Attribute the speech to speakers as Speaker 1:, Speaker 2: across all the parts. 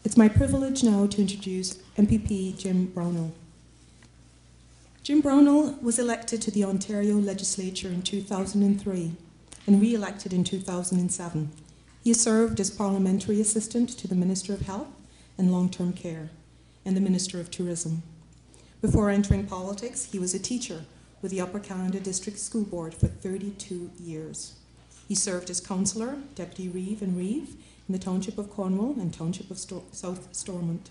Speaker 1: It's my privilege now to introduce MPP Jim Brownell. Jim Brownell was elected to the Ontario Legislature in 2003 and re-elected in 2007. He has served as Parliamentary Assistant to the Minister of Health and Long-Term Care and the Minister of Tourism. Before entering politics, he was a teacher with the Upper Canada District School Board for 32 years. He served as councillor, deputy reeve and reeve in the Township of Cornwall and Township of South Stormont.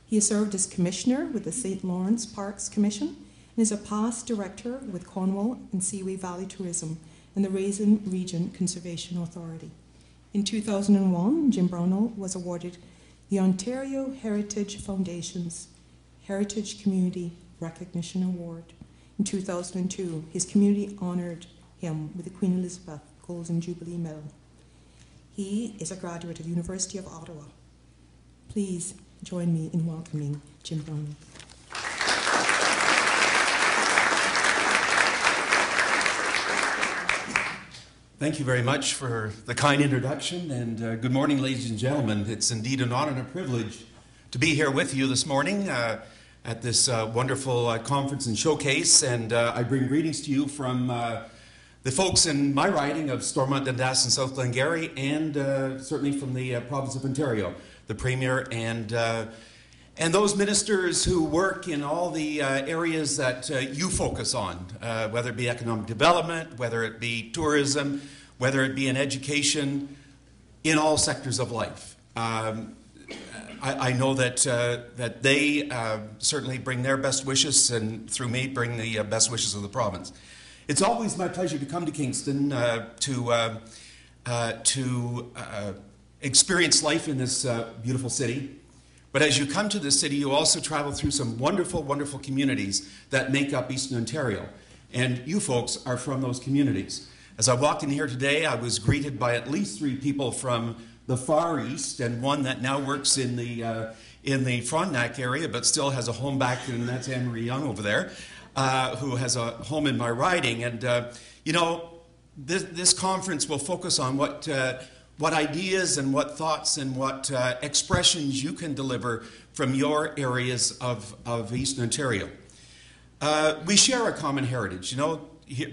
Speaker 1: He has served as commissioner with the St. Lawrence Parks Commission and is a past director with Cornwall and Seaway Valley Tourism and the Raisin Region Conservation Authority. In 2001, Jim Brownell was awarded the Ontario Heritage Foundation's Heritage Community Recognition Award. In 2002, his community honoured him with the Queen Elizabeth Golden Jubilee Medal. He is a graduate of the University of Ottawa. Please join me in welcoming Jim Brownell.
Speaker 2: Thank you very much for the kind introduction, and good morning, ladies and gentlemen. It's indeed an honor and a privilege to be here with you this morning at this wonderful conference and showcase, and I bring greetings to you from the folks in my riding of Stormont, Dundas, and South Glengarry, and certainly from the province of Ontario, the Premier, and those ministers who work in all the areas that you focus on, whether it be economic development, whether it be tourism, whether it be in education, in all sectors of life. I know that that they certainly bring their best wishes, and through me bring the best wishes of the province. It's always my pleasure to come to Kingston to experience life in this beautiful city. But as you come to the city, you also travel through some wonderful, wonderful communities that make up Eastern Ontario. And you folks are from those communities. As I walked in here today, I was greeted by at least 3 people from the Far East, and one that now works in the Frontenac area, but still has a home back, and that's Anne-Marie Young over there, who has a home in my riding. And, you know, this conference will focus on what ideas and what thoughts and what expressions you can deliver from your areas of Eastern Ontario. We share a common heritage. You know,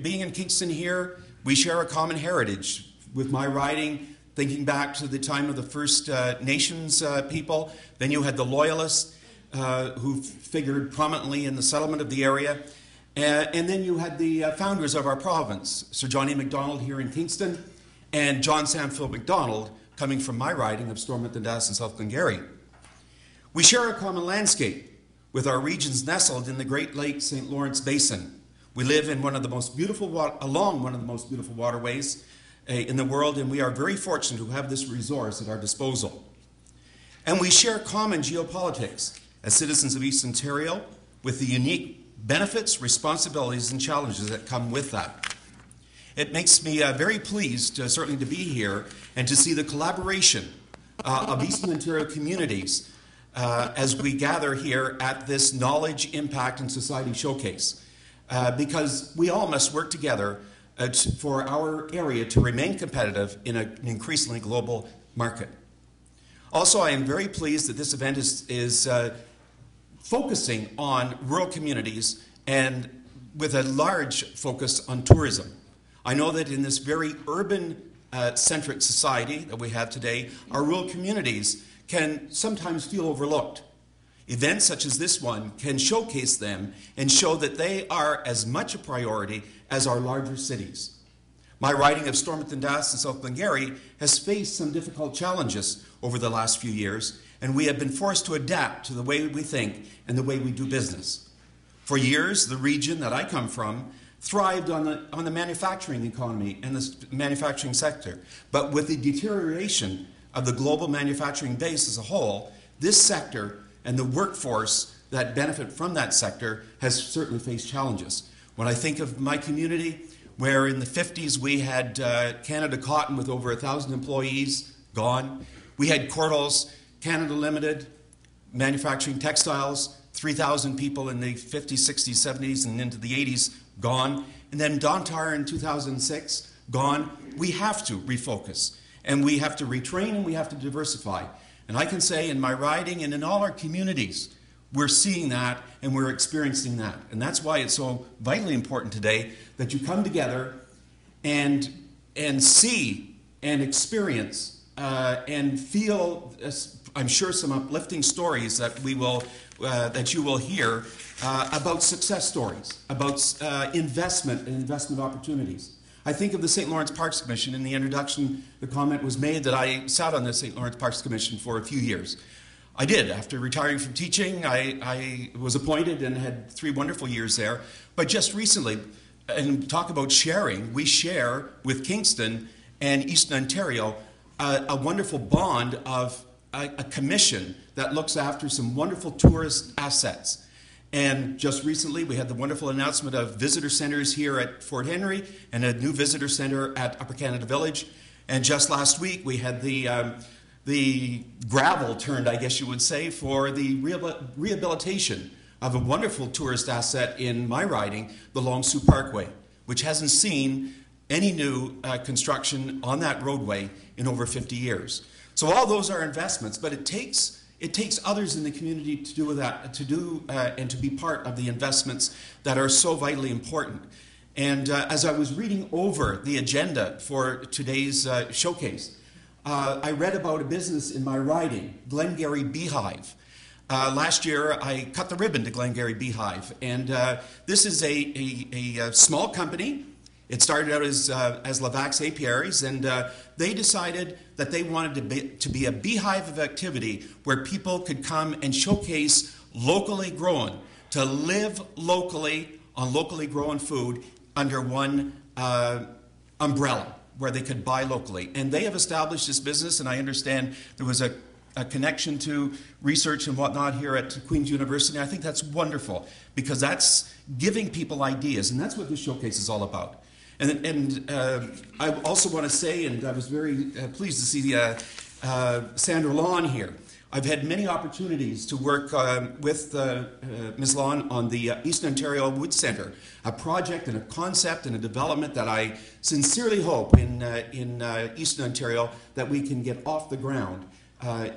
Speaker 2: being in Kingston here, we share a common heritage with my riding, thinking back to the time of the First Nations people. Then you had the Loyalists who figured prominently in the settlement of the area. And then you had the founders of our province, Sir John A. Macdonald here in Kingston, and John Samfield Macdonald, coming from my riding of Stormont, Dundas, and South Glengarry. We share a common landscape with our regions nestled in the Great Lakes St. Lawrence Basin. We live in one of the most beautiful along one of the most beautiful waterways in the world, and we are very fortunate to have this resource at our disposal. And we share common geopolitics as citizens of East Ontario, with the unique benefits, responsibilities, and challenges that come with that. It makes me very pleased, certainly, to be here and to see the collaboration of Eastern Ontario communities as we gather here at this Knowledge, Impact, and Society Showcase. Because we all must work together for our area to remain competitive in an increasingly global market. Also, I am very pleased that this event is focusing on rural communities and with a large focus on tourism. I know that in this very urban-centric society that we have today, our rural communities can sometimes feel overlooked. Events such as this one can showcase them and show that they are as much a priority as our larger cities. My riding of Stormont, Dundas, and South Glengarry has faced some difficult challenges over the last few years, and we have been forced to adapt to the way we think and the way we do business. For years, the region that I come from thrived on the manufacturing economy and the manufacturing sector. But with the deterioration of the global manufacturing base as a whole, this sector and the workforce that benefit from that sector has certainly faced challenges. When I think of my community, where in the 50s we had Canada Cotton with over 1,000 employees gone. We had Cordals, Canada Limited, manufacturing textiles, 3,000 people in the 50s, 60s, 70s, and into the 80s gone. And then Dontar in 2006 gone. We have to refocus, and we have to retrain, and we have to diversify. And I can say in my riding and in all our communities, we're seeing that and we're experiencing that. And that's why it's so vitally important today that you come together and see and experience and feel, I'm sure, some uplifting stories that that you will hear about success stories, about investment and investment opportunities. I think of the St. Lawrence Parks Commission. In the introduction, the comment was made that I sat on the St. Lawrence Parks Commission for a few years. I did. After retiring from teaching, I was appointed and had 3 wonderful years there. But just recently, and talk about sharing, we share with Kingston and Eastern Ontario a wonderful bond of a commission that looks after some wonderful tourist assets. And just recently, we had the wonderful announcement of visitor centers here at Fort Henry and a new visitor center at Upper Canada Village. And just last week, we had the gravel turned, I guess you would say, for the rehabilitation of a wonderful tourist asset in my riding, the Long Sault Parkway, which hasn't seen any new construction on that roadway in over 50 years. So all those are investments, but it takes others in the community to do that, and to be part of the investments that are so vitally important. And as I was reading over the agenda for today's showcase, I read about a business in my riding, Glengarry Beehive. Last year, I cut the ribbon to Glengarry Beehive, and this is a small company. It started out as Levax Apiaries, and they decided that they wanted to be a beehive of activity where people could come and showcase locally grown, to live locally on locally grown food under one umbrella where they could buy locally. And they have established this business, and I understand there was a connection to research and whatnot here at Queen's University. I think that's wonderful because that's giving people ideas, and that's what this showcase is all about. And I also want to say, and I was very pleased to see Sandra Lawn here. I've had many opportunities to work with Ms. Lawn on the Eastern Ontario Wood Centre, a project and a concept and a development that I sincerely hope in Eastern Ontario that we can get off the ground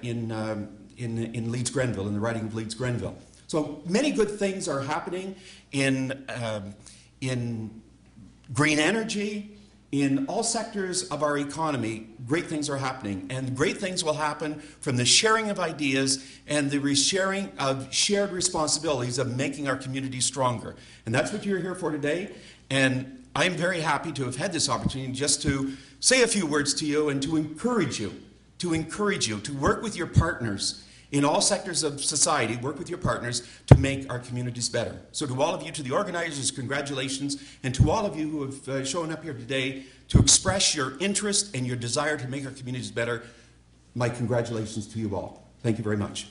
Speaker 2: in Leeds Grenville, in the riding of Leeds Grenville. So many good things are happening in green energy, in all sectors of our economy. Great things are happening, and great things will happen from the sharing of ideas and the resharing of shared responsibilities of making our community stronger. And that's what you're here for today, and I'm very happy to have had this opportunity just to say a few words to you and to encourage you to work with your partners in all sectors of society, work with your partners to make our communities better. So to all of you, to the organizers, congratulations, and to all of you who have shown up here today to express your interest and your desire to make our communities better, my congratulations to you all. Thank you very much.